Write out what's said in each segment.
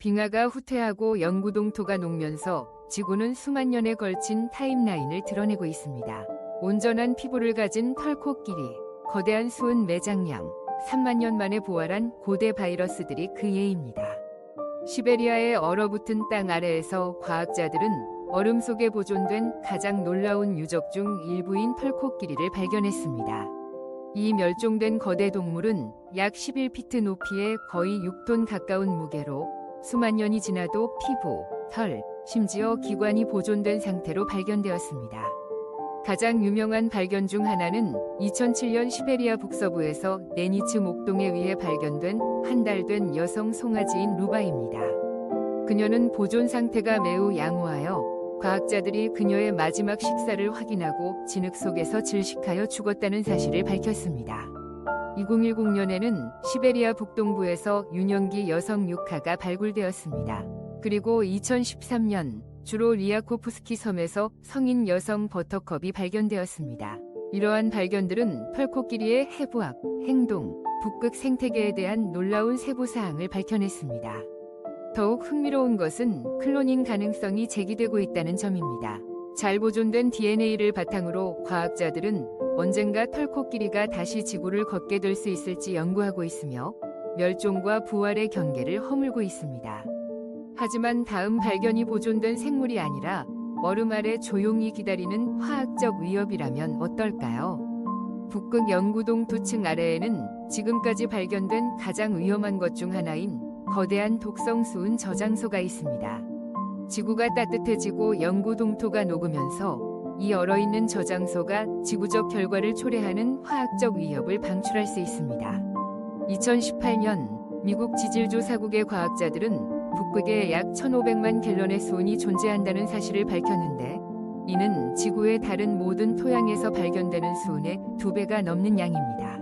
빙하가 후퇴하고 영구동토가 녹면서 지구는 수만 년에 걸친 타임라인을 드러내고 있습니다. 온전한 피부를 가진 털코끼리, 거대한 수은 매장량, 3만 년 만에 부활한 고대 바이러스들이 그 예입니다. 시베리아의 얼어붙은 땅 아래에서 과학자들은 얼음 속에 보존된 가장 놀라운 유적 중 일부인 털코끼리를 발견했습니다. 이 멸종된 거대 동물은 약 11피트 높이에 거의 6톤 가까운 무게로 수만 년이 지나도 피부, 털, 심지어 기관이 보존된 상태로 발견되었습니다. 가장 유명한 발견 중 하나는 2007년 시베리아 북서부에서 네니츠 목동에 의해 발견된 한 달 된 여성 송아지인 루바입니다. 그녀는 보존 상태가 매우 양호하여 과학자들이 그녀의 마지막 식사를 확인하고 진흙 속에서 질식하여 죽었다는 사실을 밝혔습니다. 2010년에는 시베리아 북동부에서 유년기 여성 육하가 발굴되었습니다. 그리고 2013년 주로 리아코프스키 섬에서 성인 여성 버터컵이 발견되었습니다. 이러한 발견들은 털코끼리의 해부학, 행동, 북극 생태계에 대한 놀라운 세부 사항을 밝혀냈습니다. 더욱 흥미로운 것은 클로닝 가능성이 제기되고 있다는 점입니다. 잘 보존된 DNA를 바탕으로 과학자들은 언젠가 털코끼리가 다시 지구를 걷게 될 수 있을지 연구하고 있으며 멸종과 부활의 경계를 허물고 있습니다. 하지만 다음 발견이 보존된 생물이 아니라 얼음 아래 조용히 기다리는 화학적 위협이라면 어떨까요? 북극 영구동토 층 아래에는 지금까지 발견된 가장 위험한 것 중 하나인 거대한 독성 수은 저장소가 있습니다. 지구가 따뜻해지고 영구동토가 녹으면서 이 얼어있는 저장소가 지구적 결과를 초래하는 화학적 위협을 방출할 수 있습니다. 2018년 미국 지질조사국의 과학자들은 북극에 약 1,500만 갤런의 수은이 존재한다는 사실을 밝혔는데 이는 지구의 다른 모든 토양에서 발견되는 수은의 2배가 넘는 양입니다.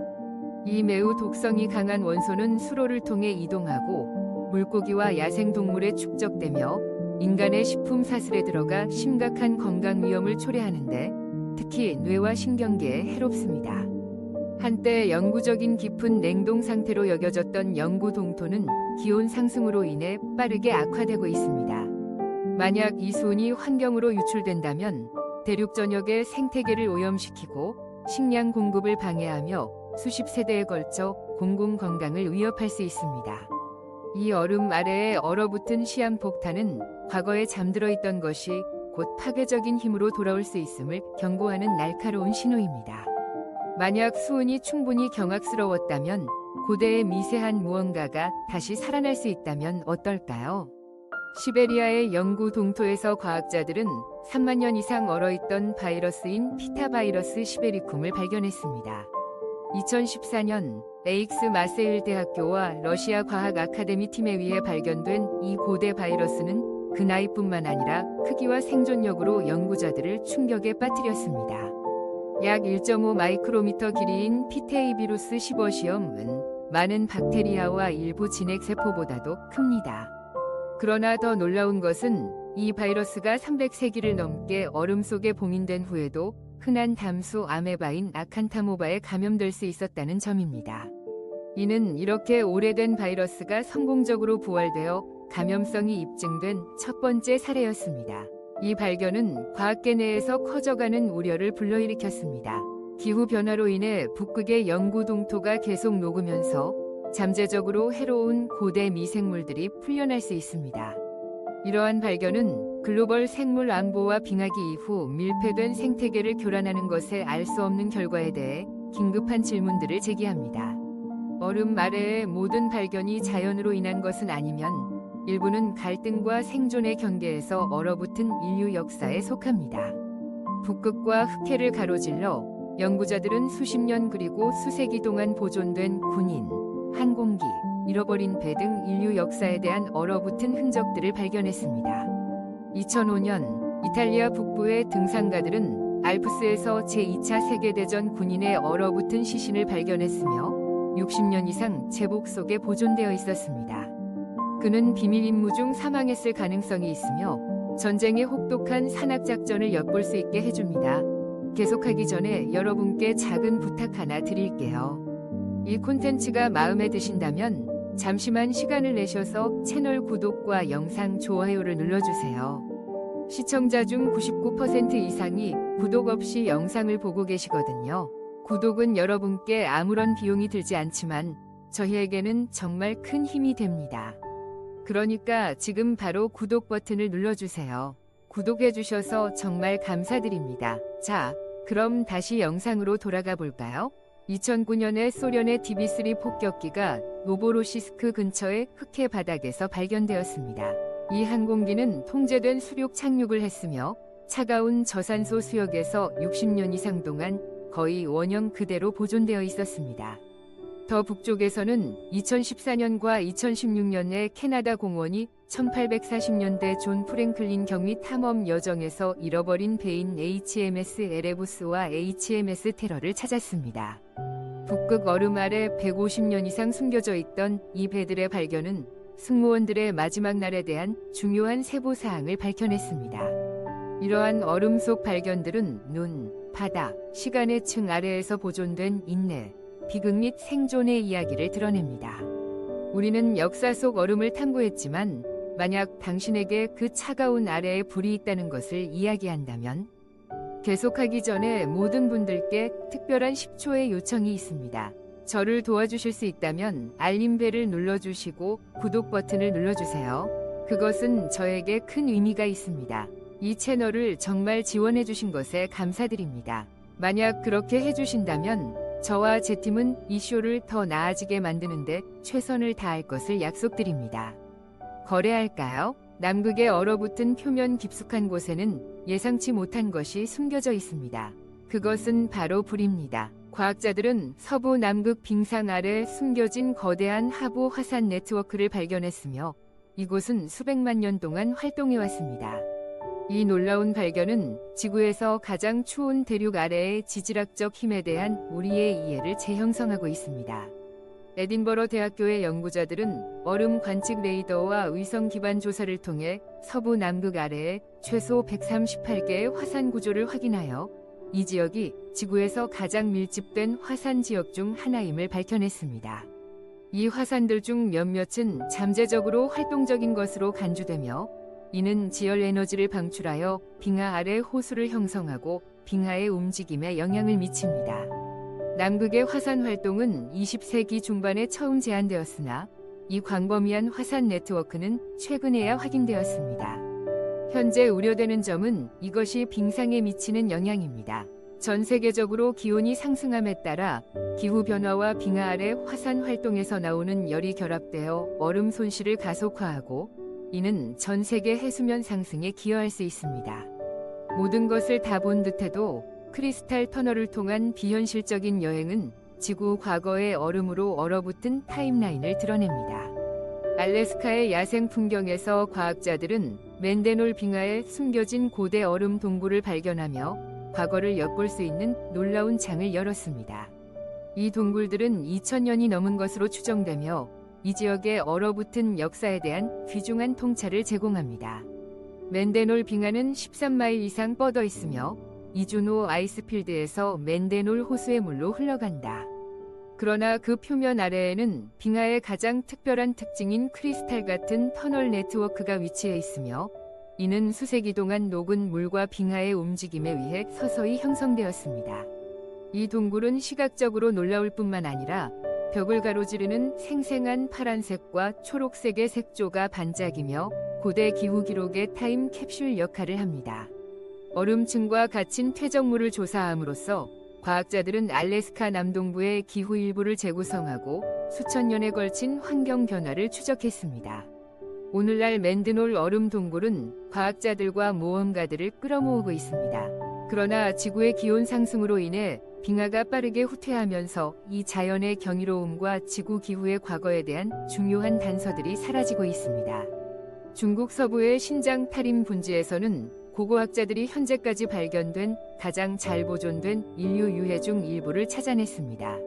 이 매우 독성이 강한 원소는 수로를 통해 이동하고 물고기와 야생동물에 축적되며 인간의 식품 사슬에 들어가 심각한 건강 위험을 초래하는데 특히 뇌와 신경계에 해롭습니다. 한때 영구적인 깊은 냉동 상태로 여겨졌던 영구동토는 기온 상승으로 인해 빠르게 악화되고 있습니다. 만약 이 수은이 환경으로 유출된다면 대륙 전역의 생태계를 오염시키고 식량 공급을 방해하며 수십 세대에 걸쳐 공공 건강을 위협할 수 있습니다. 이 얼음 아래에 얼어붙은 시한폭탄은 과거에 잠들어 있던 것이 곧 파괴적인 힘으로 돌아올 수 있음을 경고하는 날카로운 신호입니다. 만약 수은이 충분히 경악스러웠다면 고대의 미세한 무언가가 다시 살아날 수 있다면 어떨까요? 시베리아의 영구동토에서 과학자들은 3만 년 이상 얼어있던 바이러스인 피타바이러스 시베리쿰을 발견했습니다. 2014년 에익스 마세일 대학교와 러시아 과학 아카데미 팀에 의해 발견된 이 고대 바이러스는 그 나이뿐만 아니라 크기와 생존력으로 연구자들을 충격에 빠뜨렸습니다. 약 1.5 마이크로미터 길이인 피테이비루스 시버시엄은 많은 박테리아와 일부 진핵세포보다도 큽니다. 그러나 더 놀라운 것은 이 바이러스가 300세기를 넘게 얼음 속에 봉인된 후에도 흔한 담수 아메바인 아칸타모바에 감염될 수 있었다는 점입니다. 이는 이렇게 오래된 바이러스가 성공적으로 부활되어 감염성이 입증된 첫 번째 사례였습니다. 이 발견은 과학계 내에서 커져가는 우려를 불러일으켰습니다. 기후변화로 인해 북극의 영구동토가 계속 녹으면서 잠재적으로 해로운 고대 미생물들이 풀려날 수 있습니다. 이러한 발견은 글로벌 생물 안보와 빙하기 이후 밀폐된 생태계를 교란하는 것에 알 수 없는 결과에 대해 긴급한 질문들을 제기합니다. 얼음 아래의 모든 발견이 자연으로 인한 것은 아니면 일부는 갈등과 생존의 경계에서 얼어붙은 인류 역사에 속합니다. 북극과 흑해를 가로질러 연구자들은 수십 년 그리고 수세기 동안 보존된 군인, 항공기, 잃어버린 배 등 인류 역사에 대한 얼어붙은 흔적들을 발견했습니다. 2005년 이탈리아 북부의 등산가들은 알프스에서 제2차 세계대전 군인의 얼어붙은 시신을 발견했으며 60년 이상 제복 속에 보존되어 있었습니다. 그는 비밀 임무 중 사망했을 가능성이 있으며 전쟁의 혹독한 산악작전을 엿볼 수 있게 해줍니다. 계속하기 전에 여러분께 작은 부탁 하나 드릴게요. 이 콘텐츠가 마음에 드신다면 잠시만 시간을 내셔서 채널 구독과 영상 좋아요를 눌러주세요. 시청자 중 99% 이상이 구독 없이 영상을 보고 계시거든요. 구독은 여러분께 아무런 비용이 들지 않지만 저희에게는 정말 큰 힘이 됩니다. 그러니까 지금 바로 구독 버튼을 눌러주세요. 구독해 주셔서 정말 감사드립니다. 자, 그럼 다시 영상으로 돌아가 볼까요? 2009년에 소련의 DB3 폭격기가 노보로시스크 근처의 흑해 바닥에서 발견되었습니다. 이 항공기는 통제된 수륙 착륙을 했으며 차가운 저산소 수역에서 60년 이상 동안 거의 원형 그대로 보존되어 있었습니다. 더 북쪽에서는 2014년과 2016년에 캐나다 공원이 1840년대 존 프랭클린 경위 탐험 여정에서 잃어버린 배인 HMS 에레부스와 HMS 테러를 찾았습니다. 북극 얼음 아래 150년 이상 숨겨져 있던 이 배들의 발견은 승무원들의 마지막 날에 대한 중요한 세부사항을 밝혀냈습니다. 이러한 얼음 속 발견들은 눈, 바다, 시간의 층 아래에서 보존된 인내, 비극 및 생존의 이야기를 드러냅니다. 우리는 역사 속 얼음을 탐구했지만 만약 당신에게 그 차가운 아래에 불이 있다는 것을 이야기한다면 계속하기 전에 모든 분들께 특별한 10초의 요청이 있습니다. 저를 도와주실 수 있다면 알림벨을 눌러주시고 구독 버튼을 눌러주세요. 그것은 저에게 큰 의미가 있습니다. 이 채널을 정말 지원해 주신 것에 감사드립니다. 만약 그렇게 해주신다면 저와 제 팀은 이 쇼를 더 나아지게 만드는데 최선을 다할 것을 약속드립니다. 거래할까요? 남극의 얼어붙은 표면 깊숙한 곳에는 예상치 못한 것이 숨겨져 있습니다. 그것은 바로 불입니다. 과학자들은 서부 남극 빙상 아래 숨겨진 거대한 하부 화산 네트워크를 발견했으며 이곳은 수백만 년 동안 활동해왔습니다. 이 놀라운 발견은 지구에서 가장 추운 대륙 아래의 지질학적 힘에 대한 우리의 이해를 재형성하고 있습니다. 에딘버러 대학교의 연구자들은 얼음 관측 레이더와 위성 기반 조사를 통해 서부 남극 아래에 최소 138개의 화산 구조를 확인하여 이 지역이 지구에서 가장 밀집된 화산 지역 중 하나임을 밝혀냈습니다. 이 화산들 중 몇몇은 잠재적으로 활동적인 것으로 간주되며 이는 지열 에너지를 방출하여 빙하 아래 호수를 형성하고 빙하의 움직임에 영향을 미칩니다. 남극의 화산 활동은 20세기 중반에 처음 제한되었으나 이 광범위한 화산 네트워크는 최근에야 확인되었습니다. 현재 우려되는 점은 이것이 빙상에 미치는 영향입니다. 전 세계적으로 기온이 상승함에 따라 기후변화와 빙하 아래 화산 활동에서 나오는 열이 결합되어 얼음 손실을 가속화하고 이는 전 세계 해수면 상승에 기여할 수 있습니다. 모든 것을 다 본 듯해도 크리스탈 터널을 통한 비현실적인 여행은 지구 과거의 얼음으로 얼어붙은 타임라인을 드러냅니다. 알래스카의 야생 풍경에서 과학자들은 맨데놀 빙하에 숨겨진 고대 얼음 동굴을 발견하며 과거를 엿볼 수 있는 놀라운 창을 열었습니다. 이 동굴들은 2000년이 넘은 것으로 추정되며 이 지역의 얼어붙은 역사에 대한 귀중한 통찰을 제공합니다. 맨데놀 빙하는 13마일 이상 뻗어 있으며 이주노 아이스필드에서 맨데놀 호수의 물로 흘러간다. 그러나 그 표면 아래에는 빙하의 가장 특별한 특징인 크리스탈 같은 터널 네트워크가 위치해 있으며 이는 수세기 동안 녹은 물과 빙하의 움직임에 의해 서서히 형성되었습니다. 이 동굴은 시각적으로 놀라울 뿐만 아니라 벽을 가로지르는 생생한 파란색과 초록색의 색조가 반짝이며 고대 기후 기록의 타임 캡슐 역할을 합니다. 얼음층과 갇힌 퇴적물을 조사함으로써 과학자들은 알래스카 남동부의 기후 일부를 재구성하고 수천 년에 걸친 환경 변화를 추적했습니다. 오늘날 맨데놀 얼음 동굴은 과학자들과 모험가들을 끌어모으고 있습니다. 그러나 지구의 기온 상승으로 인해 빙하가 빠르게 후퇴하면서 이 자연의 경이로움과 지구 기후의 과거에 대한 중요한 단서들이 사라지고 있습니다. 중국 서부의 신장 타림 분지에서는 고고학자들이 현재까지 발견된 가장 잘 보존된 인류 유해 중 일부를 찾아냈습니다.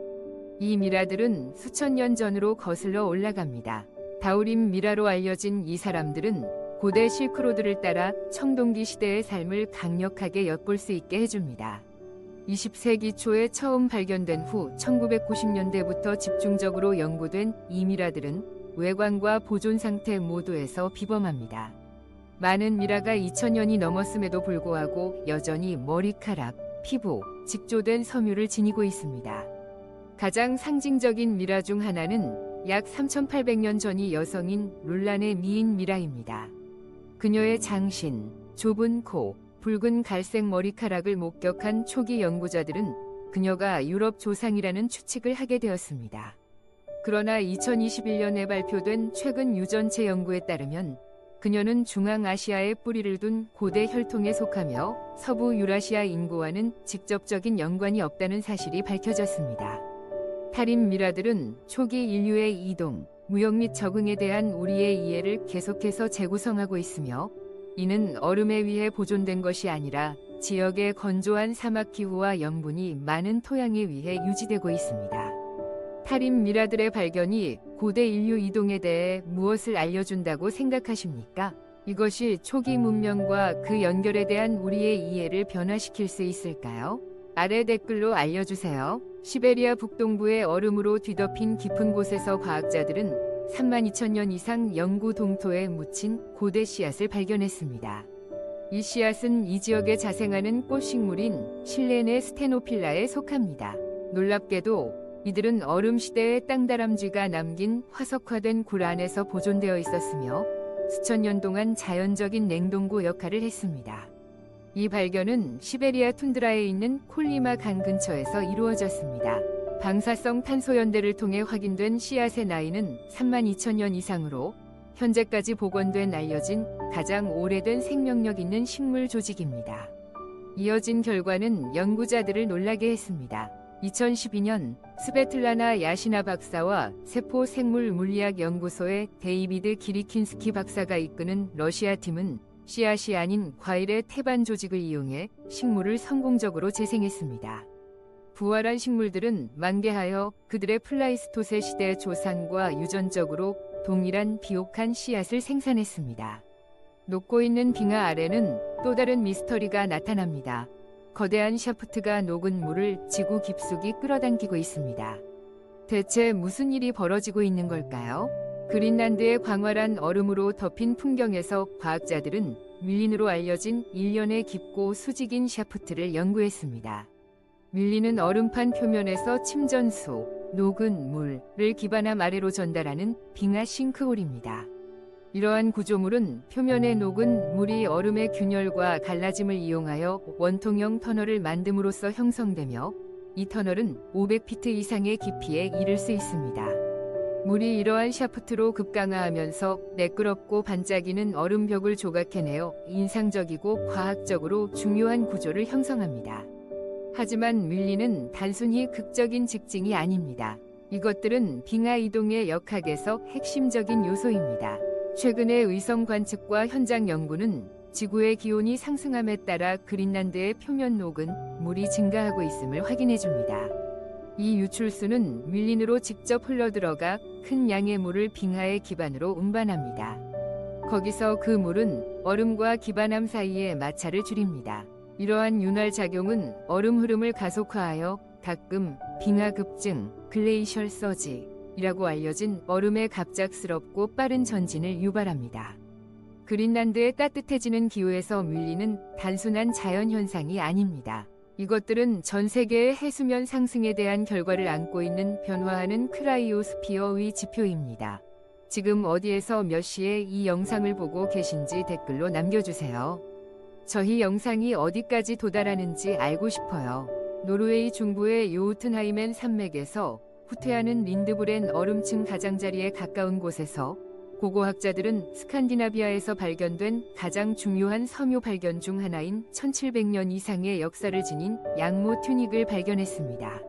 이 미라들은 수천 년 전으로 거슬러 올라갑니다. 다우림 미라로 알려진 이 사람들은 고대 실크로드를 따라 청동기 시대의 삶을 강력하게 엿볼 수 있게 해줍니다. 20세기 초에 처음 발견된 후 1990년대부터 집중적으로 연구된 이 미라들은 외관과 보존 상태 모두에서 비범합니다. 많은 미라가 2000년이 넘었음에도 불구하고 여전히 머리카락, 피부, 직조된 섬유를 지니고 있습니다. 가장 상징적인 미라 중 하나는 약 3800년 전이 여성인 룰란의 미인 미라입니다. 그녀의 장신, 좁은 코, 붉은 갈색 머리카락을 목격한 초기 연구자들은 그녀가 유럽 조상이라는 추측을 하게 되었습니다. 그러나 2021년에 발표된 최근 유전체 연구에 따르면 그녀는 중앙아시아에 뿌리를 둔 고대 혈통에 속하며 서부 유라시아 인구와는 직접적인 연관이 없다는 사실이 밝혀졌습니다. 탈인 미라들은 초기 인류의 이동, 무역 및 적응에 대한 우리의 이해를 계속해서 재구성하고 있으며 이는 얼음에 의해 보존된 것이 아니라 지역의 건조한 사막 기후와 염분이 많은 토양에 의해 유지되고 있습니다. 탈인 미라들의 발견이 고대 인류 이동에 대해 무엇을 알려준다고 생각하십니까? 이것이 초기 문명과 그 연결에 대한 우리의 이해를 변화시킬 수 있을까요? 아래 댓글로 알려주세요. 시베리아 북동부의 얼음으로 뒤덮인 깊은 곳에서 과학자들은 32,000년 이상 영구 동토에 묻힌 고대 씨앗을 발견했습니다. 이 씨앗은 이 지역에 자생하는 꽃식물인 실레네 스테노필라에 속합니다. 놀랍게도 이들은 얼음 시대의 땅다람쥐가 남긴 화석화된 굴 안에서 보존되어 있었으며 수천 년 동안 자연적인 냉동고 역할을 했습니다. 이 발견은 시베리아 툰드라에 있는 콜리마 강 근처에서 이루어졌습니다. 방사성 탄소 연대를 통해 확인된 씨앗의 나이는 32,000년 이상으로 현재까지 복원된 알려진 가장 오래된 생명력 있는 식물 조직입니다. 이어진 결과는 연구자들을 놀라게 했습니다. 2012년 스베틀라나 야시나 박사와 세포 생물 물리학 연구소의 데이비드 기리킨스키 박사가 이끄는 러시아 팀은 씨앗이 아닌 과일의 태반 조직을 이용해 식물을 성공적으로 재생했습니다. 부활한 식물들은 만개하여 그들의 플라이스토세 시대 조상과 유전적으로 동일한 비옥한 씨앗을 생산했습니다. 녹고 있는 빙하 아래는 또 다른 미스터리가 나타납니다. 거대한 샤프트가 녹은 물을 지구 깊숙이 끌어당기고 있습니다. 대체 무슨 일이 벌어지고 있는 걸까요? 그린란드의 광활한 얼음으로 덮인 풍경에서 과학자들은 밀린으로 알려진 일련의 깊고 수직인 샤프트를 연구했습니다. 밀린은 얼음판 표면에서 침전수, 녹은 물을 기반함 아래로 전달하는 빙하 싱크홀입니다. 이러한 구조물은 표면에 녹은 물이 얼음의 균열과 갈라짐을 이용하여 원통형 터널을 만듦으로써 형성되며 이 터널은 500피트 이상의 깊이에 이를 수 있습니다. 물이 이러한 샤프트로 급강하하면서 매끄럽고 반짝이는 얼음벽을 조각해내어 인상적이고 과학적으로 중요한 구조를 형성합니다. 하지만 밀린은 단순히 극적인 직징이 아닙니다. 이것들은 빙하 이동의 역학에서 핵심적인 요소입니다. 최근의 위성 관측과 현장 연구는 지구의 기온이 상승함에 따라 그린란드의 표면 녹은 물이 증가하고 있음을 확인해 줍니다. 이 유출수는 밀린으로 직접 흘러들어가 큰 양의 물을 빙하의 기반으로 운반합니다. 거기서 그 물은 얼음과 기반함 사이의 마찰을 줄입니다. 이러한 윤활 작용은 얼음 흐름을 가속화하여 가끔 빙하 급증, 글레이셜 서지이라고 알려진 얼음의 갑작스럽고 빠른 전진을 유발합니다. 그린란드의 따뜻해지는 기후에서 밀리는 단순한 자연 현상이 아닙니다. 이것들은 전 세계의 해수면 상승에 대한 결과를 안고 있는 변화하는 크라이오스피어의 지표입니다. 지금 어디에서 몇 시에 이 영상을 보고 계신지 댓글로 남겨주세요. 저희 영상이 어디까지 도달하는지 알고 싶어요. 노르웨이 중부의 요우튼하이멘 산맥에서 후퇴하는 린드브렌 얼음층 가장자리에 가까운 곳에서 고고학자들은 스칸디나비아에서 발견된 가장 중요한 섬유 발견 중 하나인 1700년 이상의 역사를 지닌 양모 튜닉을 발견했습니다.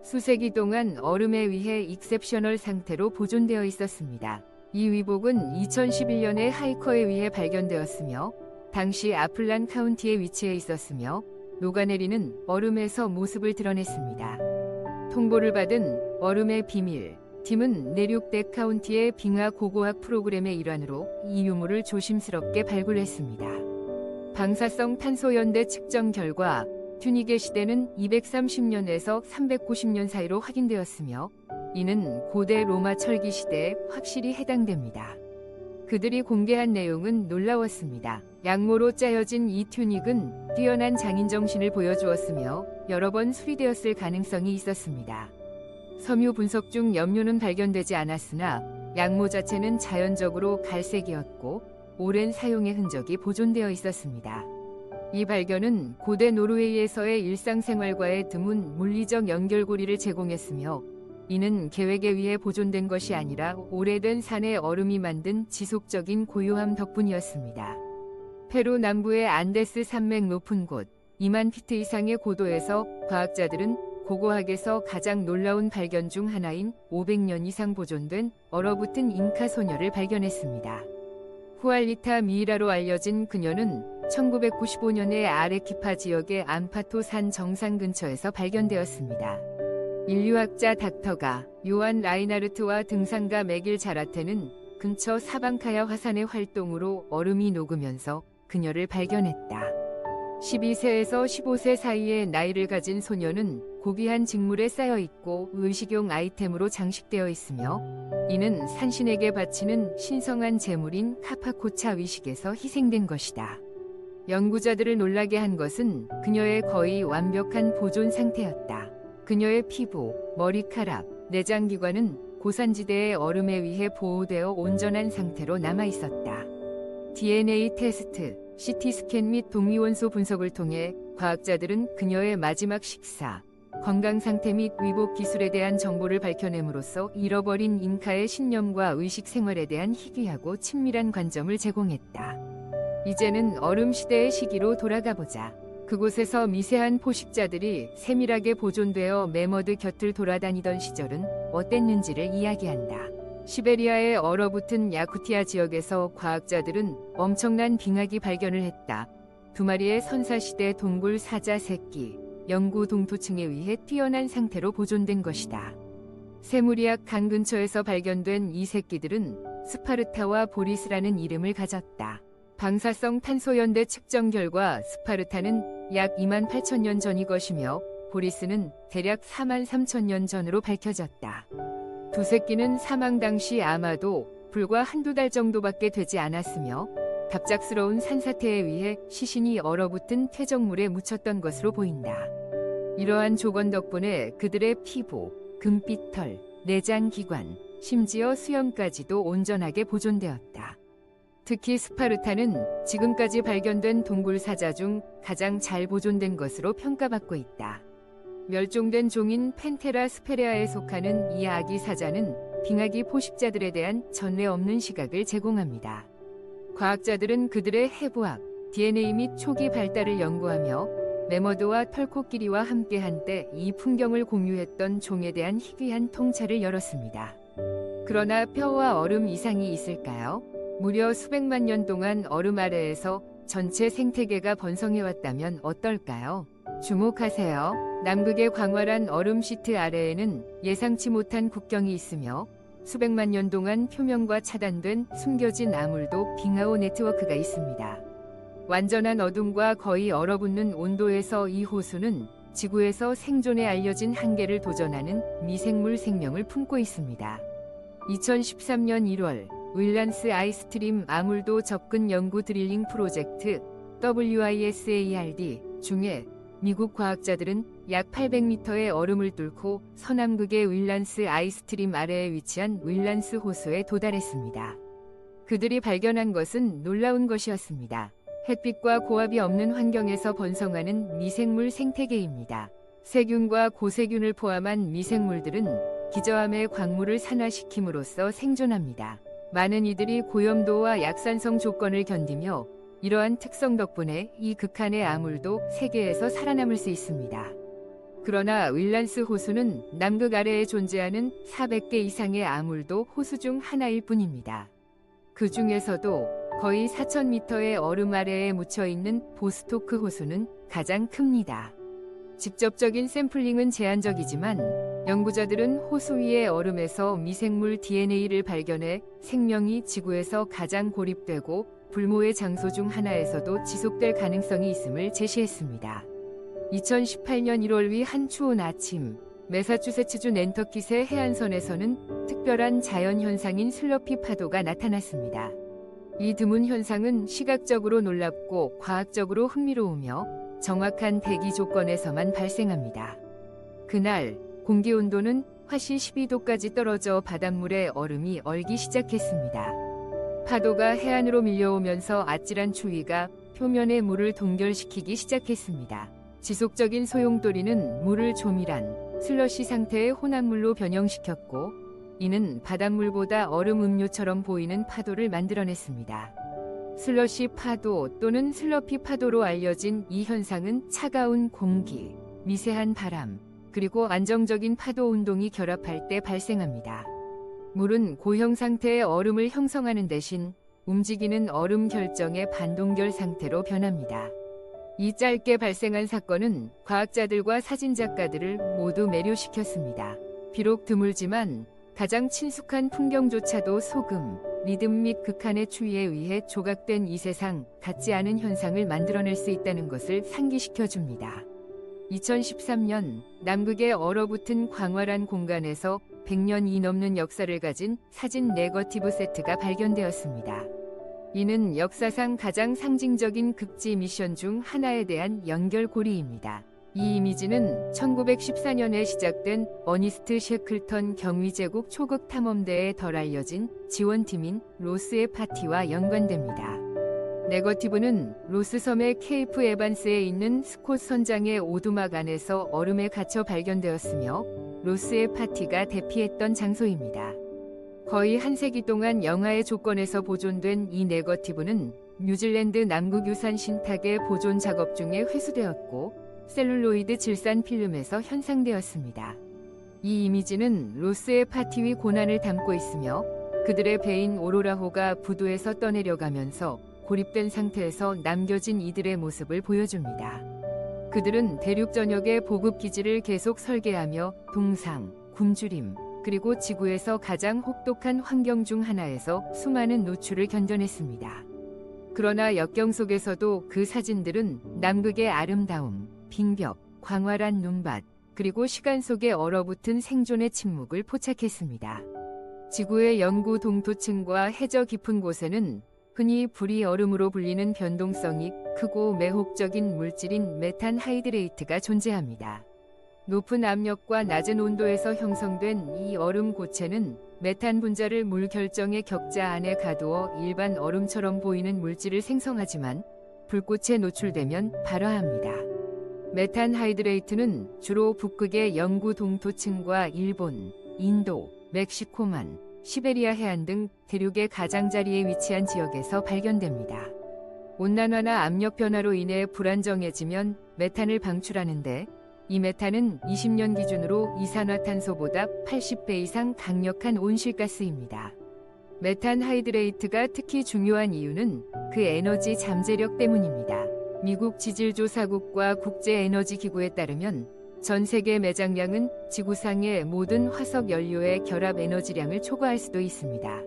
수세기 동안 얼음에 의해 익셉셔널 상태로 보존되어 있었습니다. 이 위복은 2011년에 하이커에 의해 발견되었으며 당시 아플란 카운티에 위치해 있었으며 녹아내리는 얼음에서 모습을 드러냈습니다. 통보를 받은 얼음의 비밀 팀은 내륙 덱 카운티의 빙하 고고학 프로그램의 일환으로 이 유물을 조심스럽게 발굴했습니다. 방사성 탄소 연대 측정 결과 튜닉의 시대는 230년에서 390년 사이로 확인되었으며 이는 고대 로마 철기 시대에 확실히 해당됩니다. 그들이 공개한 내용은 놀라웠습니다. 양모로 짜여진 이 튜닉은 뛰어난 장인 정신을 보여주었으며 여러 번 수리되었을 가능성이 있었습니다. 섬유 분석 중 염료는 발견되지 않았으나 양모 자체는 자연적으로 갈색이었고 오랜 사용의 흔적이 보존되어 있었습니다. 이 발견은 고대 노르웨이에서의 일상생활과의 드문 물리적 연결고리를 제공했으며 이는 계획에 의해 보존된 것이 아니라 오래된 산의 얼음이 만든 지속적인 고요함 덕분이었습니다. 페루 남부의 안데스 산맥 높은 곳 2만 피트 이상의 고도에서 과학자들은 고고학에서 가장 놀라운 발견 중 하나인 500년 이상 보존된 얼어붙은 잉카 소녀를 발견했습니다. 후알리타 미이라로 알려진 그녀는 1995년에 아레키파 지역의 암파토 산 정상 근처에서 발견되었습니다. 인류학자 닥터가 요한 라이나르트와 등산가 맥일 자라테는 근처 사방카야 화산의 활동으로 얼음이 녹으면서 그녀를 발견했다. 12세에서 15세 사이의 나이를 가진 소녀는 고귀한 직물에 쌓여 있고 의식용 아이템으로 장식되어 있으며 이는 산신에게 바치는 신성한 제물인 카파코차 위식에서 희생된 것이다. 연구자들을 놀라게 한 것은 그녀의 거의 완벽한 보존 상태였다. 그녀의 피부, 머리카락, 내장기관은 고산지대의 얼음에 의해 보호되어 온전한 상태로 남아 있었다. DNA 테스트, CT 스캔 및 동위원소 분석을 통해 과학자들은 그녀의 마지막 식사, 건강 상태 및 위복 기술에 대한 정보를 밝혀냄으로써 잃어버린 잉카의 신념과 의식 생활에 대한 희귀하고 친밀한 관점을 제공했다. 이제는 얼음 시대의 시기로 돌아가 보자. 그곳에서 미세한 포식자들이 세밀하게 보존되어 매머드 곁을 돌아다니던 시절은 어땠는지를 이야기한다. 시베리아의 얼어붙은 야쿠티아 지역에서 과학자들은 엄청난 빙하기 발견을 했다. 2마리의 선사시대 동굴 사자 새끼, 영구 동토층에 의해 뛰어난 상태로 보존된 것이다. 세무리악 강 근처에서 발견된 이 새끼들은 스파르타와 보리스라는 이름을 가졌다. 방사성 탄소 연대 측정 결과 스파르타는 약 28,000년 전이 것이며 보리스는 대략 43,000년 전으로 밝혀졌다. 두 새끼는 사망 당시 아마도 불과 한두 달 정도밖에 되지 않았으며 갑작스러운 산사태에 의해 시신이 얼어붙은 퇴적물에 묻혔던 것으로 보인다. 이러한 조건 덕분에 그들의 피부, 금빛 털, 내장 기관, 심지어 수염까지도 온전하게 보존되었다. 특히 스파르타는 지금까지 발견된 동굴 사자 중 가장 잘 보존된 것으로 평가받고 있다. 멸종된 종인 펜테라 스페레아에 속하는 이 아기 사자는 빙하기 포식자들에 대한 전례 없는 시각을 제공합니다. 과학자들은 그들의 해부학, DNA 및 초기 발달을 연구하며 매머드와 털코끼리와 함께 한때 이 풍경을 공유했던 종에 대한 희귀한 통찰을 열었습니다. 그러나 뼈와 얼음 이상이 있을까요? 무려 수백만 년 동안 얼음 아래에서 전체 생태계가 번성해왔다면 어떨까요? 주목하세요. 남극의 광활한 얼음 시트 아래에는 예상치 못한 국경이 있으며 수백만 년 동안 표면과 차단된 숨겨진 아물도 빙하오 네트워크가 있습니다. 완전한 어둠과 거의 얼어붙는 온도에서 이 호수는 지구에서 생존에 알려진 한계를 도전하는 미생물 생명을 품고 있습니다. 2013년 1월 윌란스 아이스트림 아물도 접근 연구 드릴링 프로젝트 WISARD 중에 미국 과학자들은 약 800m의 얼음을 뚫고 서남극의 윌란스 아이스트림 아래에 위치한 윌란스 호수에 도달했습니다. 그들이 발견한 것은 놀라운 것이었습니다. 햇빛과 고압이 없는 환경에서 번성하는 미생물 생태계입니다. 세균과 고세균을 포함한 미생물들은 기저암의 광물을 산화시킴으로써 생존합니다. 많은 이들이 고염도와 약산성 조건을 견디며 이러한 특성 덕분에 이 극한의 아물도 세계에서 살아남을 수 있습니다. 그러나 윌란스 호수는 남극 아래에 존재하는 400개 이상의 아물도 호수 중 하나일 뿐입니다. 그 중에서도 거의 4,000m의 얼음 아래에 묻혀있는 보스토크 호수는 가장 큽니다. 직접적인 샘플링은 제한적이지만 연구자들은 호수 위의 얼음에서 미생물 DNA를 발견해 생명이 지구에서 가장 고립되고 불모의 장소 중 하나에서도 지속될 가능성이 있음을 제시했습니다. 2018년 1월 위 한 추운 아침, 매사추세츠주 낸터킷의 해안선에서는 특별한 자연현상인 슬러피 파도가 나타났습니다. 이 드문 현상은 시각적으로 놀랍고 과학적으로 흥미로우며 정확한 대기 조건에서만 발생합니다. 그날 공기 온도는 화씨 12도까지 떨어져 바닷물에 얼음이 얼기 시작했습니다. 파도가 해안으로 밀려오면서 아찔한 추위가 표면의 물을 동결시키기 시작했습니다. 지속적인 소용돌이는 물을 조밀한 슬러시 상태의 혼합물로 변형시켰고, 이는 바닷물보다 얼음 음료처럼 보이는 파도를 만들어냈습니다. 슬러시 파도 또는 슬러피 파도로 알려진 이 현상은 차가운 공기, 미세한 바람, 그리고 안정적인 파도 운동이 결합할 때 발생합니다. 물은 고형 상태의 얼음을 형성하는 대신 움직이는 얼음 결정의 반동결 상태로 변합니다. 이 짧게 발생한 사건은 과학자들과 사진작가들을 모두 매료시켰습니다. 비록 드물지만 가장 친숙한 풍경조차도 소금, 리듬 및 극한의 추위에 의해 조각된 이 세상 같지 않은 현상을 만들어낼 수 있다는 것을 상기시켜줍니다. 2013년 남극의 얼어붙은 광활한 공간에서 100년이 넘는 역사를 가진 사진 네거티브 세트가 발견되었습니다. 이는 역사상 가장 상징적인 극지 미션 중 하나에 대한 연결고리입니다. 이 이미지는 1914년에 시작된 어니스트 셰클턴 경위제국 초극 탐험대의 덜 알려진 지원팀인 로스의 파티와 연관됩니다. 네거티브는 로스 섬의 케이프 에반스에 있는 스콧 선장의 오두막 안에서 얼음에 갇혀 발견되었으며 로스의 파티가 대피했던 장소입니다. 거의 한 세기 동안 영하의 조건에서 보존된 이 네거티브는 뉴질랜드 남극 유산 신탁의 보존 작업 중에 회수되었고 셀룰로이드 질산 필름에서 현상되었습니다. 이 이미지는 로스의 파티 위 고난을 담고 있으며 그들의 배인 오로라호가 부두에서 떠내려가면서 고립된 상태에서 남겨진 이들의 모습을 보여줍니다. 그들은 대륙 전역의 보급기지를 계속 설계하며 동상, 굶주림, 그리고 지구에서 가장 혹독한 환경 중 하나에서 수많은 노출을 견뎌냈습니다. 그러나 역경 속에서도 그 사진들은 남극의 아름다움, 빙벽, 광활한 눈밭, 그리고 시간 속에 얼어붙은 생존의 침묵을 포착했습니다. 지구의 영구 동토층과 해저 깊은 곳에는 흔히 불이 얼음으로 불리는 변동성이 크고 매혹적인 물질인 메탄 하이드레이트가 존재합니다. 높은 압력과 낮은 온도에서 형성된 이 얼음 고체는 메탄 분자를 물 결정의 격자 안에 가두어 일반 얼음처럼 보이는 물질을 생성하지만 불꽃에 노출되면 발화합니다. 메탄 하이드레이트는 주로 북극의 영구 동토층과 일본, 인도, 멕시코만, 시베리아 해안 등 대륙의 가장자리에 위치한 지역에서 발견됩니다. 온난화나 압력 변화로 인해 불안정해지면 메탄을 방출하는데 이 메탄은 20년 기준으로 이산화탄소보다 80배 이상 강력한 온실가스입니다. 메탄 하이드레이트가 특히 중요한 이유는 그 에너지 잠재력 때문입니다. 미국 지질조사국과 국제에너지기구에 따르면 전 세계 매장량은 지구상의 모든 화석 연료의 결합 에너지량을 초과할 수도 있습니다.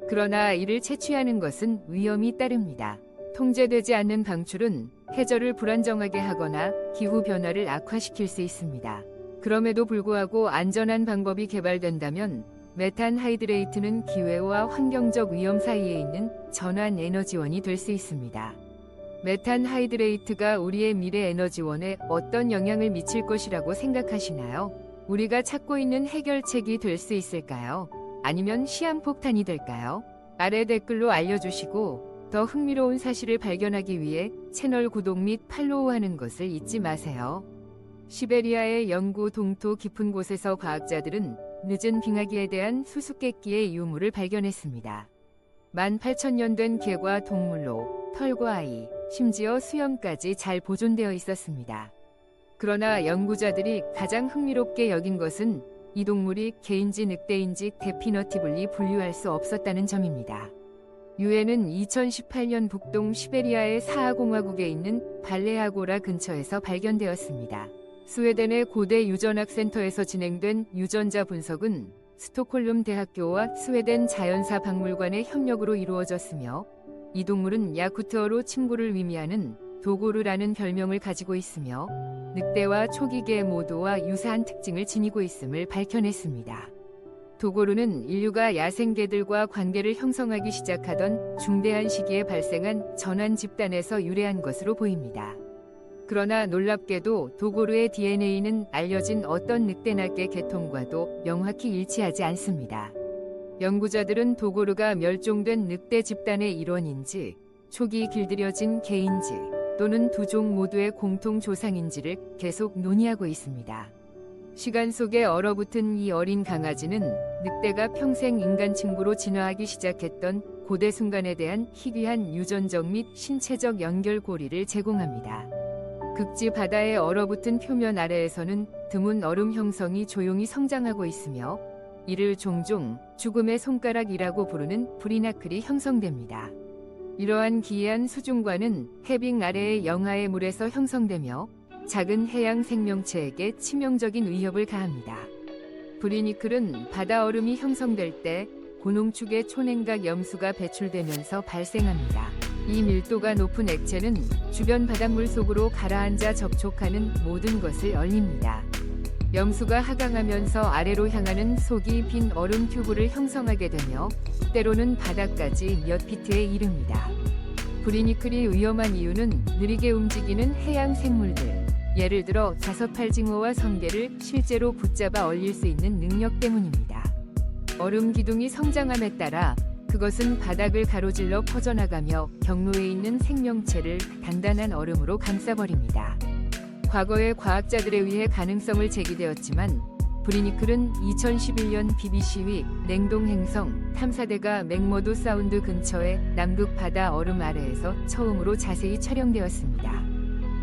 그러나 이를 채취하는 것은 위험이 따릅니다. 통제되지 않는 방출은 해저를 불안정하게 하거나 기후변화를 악화시킬 수 있습니다. 그럼에도 불구하고 안전한 방법이 개발된다면 메탄 하이드레이트는 기회와 환경적 위험 사이에 있는 전환 에너지원이 될 수 있습니다. 메탄 하이드레이트가 우리의 미래 에너지원에 어떤 영향을 미칠 것이라고 생각하시나요? 우리가 찾고 있는 해결책이 될 수 있을까요? 아니면 시한폭탄이 될까요? 아래 댓글로 알려주시고 더 흥미로운 사실을 발견하기 위해 채널 구독 및 팔로우하는 것을 잊지 마세요. 시베리아의 영구 동토 깊은 곳에서 과학자들은 늦은 빙하기에 대한 수수께끼의 유물을 발견했습니다. 18,000년 된 개과 동물로 털과 알, 심지어 수염까지 잘 보존되어 있었습니다. 그러나 연구자들이 가장 흥미롭게 여긴 것은 이 동물이 개인지 늑대인지 데피너티블리 분류할 수 없었다는 점입니다. 유엔은 2018년 북동 시베리아의 사하공화국에 있는 발레아고라 근처에서 발견되었습니다. 스웨덴의 고대 유전학센터에서 진행된 유전자 분석은 스톡홀름 대학교와 스웨덴 자연사 박물관의 협력으로 이루어졌으며 이 동물은 야쿠트어로 친구를 의미하는 도고르라는 별명을 가지고 있으며 늑대와 초기계 모두와 유사한 특징을 지니고 있음을 밝혀냈습니다. 도고르는 인류가 야생개들과 관계를 형성하기 시작하던 중대한 시기에 발생한 전환 집단에서 유래한 것으로 보입니다. 그러나 놀랍게도 도고르의 DNA는 알려진 어떤 늑대나개 계통과도 명확히 일치하지 않습니다. 연구자들은 도고르가 멸종된 늑대 집단의 일원인지, 초기 길들여진 개인지, 또는 두 종 모두의 공통 조상인지를 계속 논의하고 있습니다. 시간 속에 얼어붙은 이 어린 강아지는 늑대가 평생 인간 친구로 진화하기 시작했던 고대 순간에 대한 희귀한 유전적 및 신체적 연결고리를 제공합니다. 극지 바다의 얼어붙은 표면 아래에서는 드문 얼음 형성이 조용히 성장하고 있으며 이를 종종 죽음의 손가락이라고 부르는 브리나클이 형성됩니다. 이러한 기이한 수중관은 해빙 아래의 영하의 물에서 형성되며 작은 해양 생명체에게 치명적인 위협을 가합니다. 브리니클은 바다 얼음이 형성될 때 고농축의 초냉각 염수가 배출되면서 발생합니다. 이 밀도가 높은 액체는 주변 바닷물 속으로 가라앉아 접촉하는 모든 것을 얼립니다. 염수가 하강하면서 아래로 향하는 속이 빈 얼음 튜브를 형성하게 되며 때로는 바닥까지 몇 피트에 이릅니다. 브리니클이 위험한 이유는 느리게 움직이는 해양 생물들, 예를 들어 다섯팔징어와 성게를 실제로 붙잡아 얼릴 수 있는 능력 때문입니다. 얼음 기둥이 성장함에 따라 그것은 바닥을 가로질러 퍼져나가며 경로에 있는 생명체를 단단한 얼음으로 감싸버립니다. 과거에 과학자들에 의해 가능성을 제기되었지만 브리니클은 2011년 BBC 위 냉동 행성 탐사대가 맥머도 사운드 근처의 남극 바다 얼음 아래에서 처음으로 자세히 촬영되었습니다.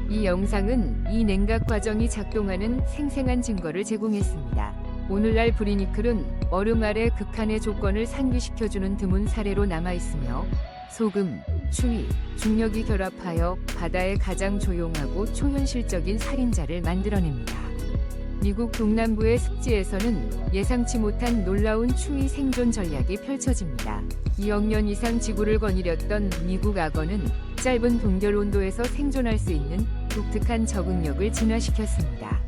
이 영상은 이 냉각 과정이 작동하는 생생한 증거를 제공했습니다. 오늘날 브리니클은 얼음 아래 극한의 조건을 상기시켜주는 드문 사례로 남아있으며 소금, 추위, 중력이 결합하여 바다의 가장 조용하고 초현실적인 살인자를 만들어냅니다. 미국 동남부의 습지에서는 예상치 못한 놀라운 추위 생존 전략이 펼쳐집니다. 2억 년 이상 지구를 거느렸던 미국 악어는 짧은 동결 온도에서 생존할 수 있는 독특한 적응력을 진화시켰습니다.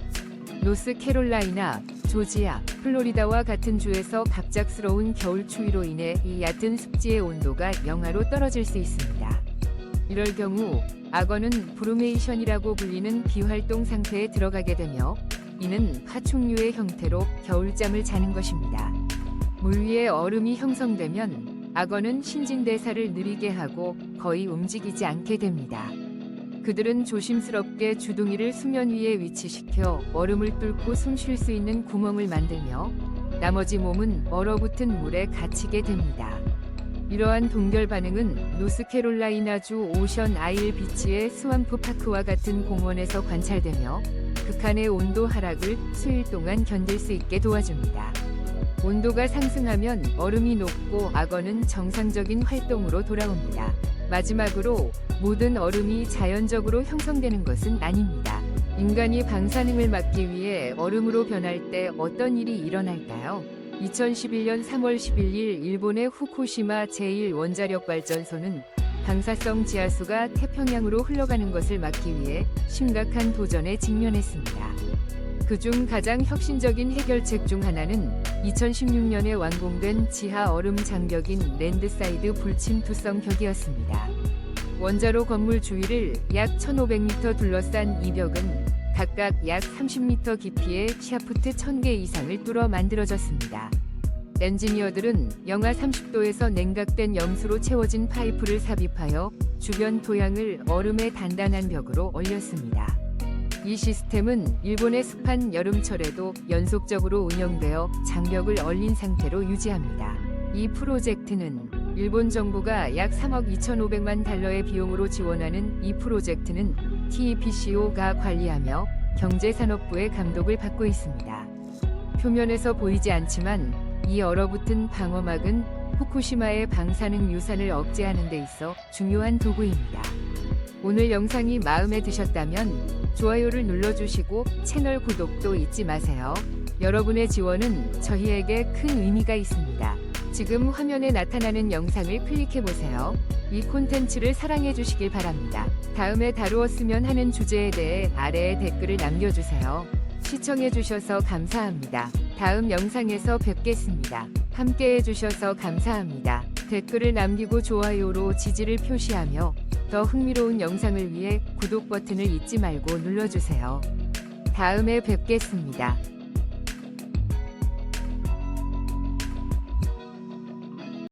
노스캐롤라이나, 조지아, 플로리다와 같은 주에서 갑작스러운 겨울 추위로 인해 이 얕은 습지의 온도가 영하로 떨어질 수 있습니다. 이럴 경우 악어는 브루메이션이라고 불리는 비활동 상태에 들어가게 되며 이는 파충류의 형태로 겨울잠을 자는 것입니다. 물 위에 얼음이 형성되면 악어는 신진대사를 느리게 하고 거의 움직이지 않게 됩니다. 그들은 조심스럽게 주둥이를 수면 위에 위치시켜 얼음을 뚫고 숨 쉴 수 있는 구멍을 만들며 나머지 몸은 얼어붙은 물에 갇히게 됩니다. 이러한 동결 반응은 노스캐롤라이나주 오션 아일 비치의 스완프 파크와 같은 공원에서 관찰되며 극한의 온도 하락을 수일 동안 견딜 수 있게 도와줍니다. 온도가 상승하면 얼음이 녹고 악어는 정상적인 활동으로 돌아옵니다. 마지막으로 모든 얼음이 자연적으로 형성되는 것은 아닙니다. 인간이 방사능을 막기 위해 얼음으로 변할 때 어떤 일이 일어날까요? 2011년 3월 11일 일본의 후쿠시마 제1원자력발전소는 방사성 지하수가 태평양으로 흘러가는 것을 막기 위해 심각한 도전에 직면했습니다. 그중 가장 혁신적인 해결책 중 하나는 2016년에 완공된 지하 얼음 장벽인 랜드사이드 불침투성 벽이었습니다. 원자로 건물 주위를 약 1,500m 둘러싼 이 벽은 각각 약 30m 깊이의 샤프트 1,000개 이상을 뚫어 만들어졌습니다. 엔지니어들은 영하 30도에서 냉각된 염수로 채워진 파이프를 삽입하여 주변 토양을 얼음의 단단한 벽으로 얼렸습니다. 이 시스템은 일본의 습한 여름철에도 연속적으로 운영되어 장벽을 얼린 상태로 유지합니다. 이 프로젝트는 일본 정부가 약 3억 2,500만 달러의 비용으로 지원하는 이 프로젝트는 TEPCO가 관리하며 경제산업부의 감독을 받고 있습니다. 표면에서 보이지 않지만 이 얼어붙은 방어막은 후쿠시마의 방사능 유산을 억제하는 데 있어 중요한 도구입니다. 오늘 영상이 마음에 드셨다면 좋아요를 눌러주시고 채널 구독도 잊지 마세요. 여러분의 지원은 저희에게 큰 의미가 있습니다. 지금 화면에 나타나는 영상을 클릭해보세요. 이 콘텐츠를 사랑해주시길 바랍니다. 다음에 다루었으면 하는 주제에 대해 아래에 댓글을 남겨주세요. 시청해주셔서 감사합니다. 다음 영상에서 뵙겠습니다. 함께해주셔서 감사합니다. 댓글을 남기고 좋아요로 지지를 표시하며 더 흥미로운 영상을 위해 구독 버튼을 잊지 말고 눌러주세요. 다음에 뵙겠습니다.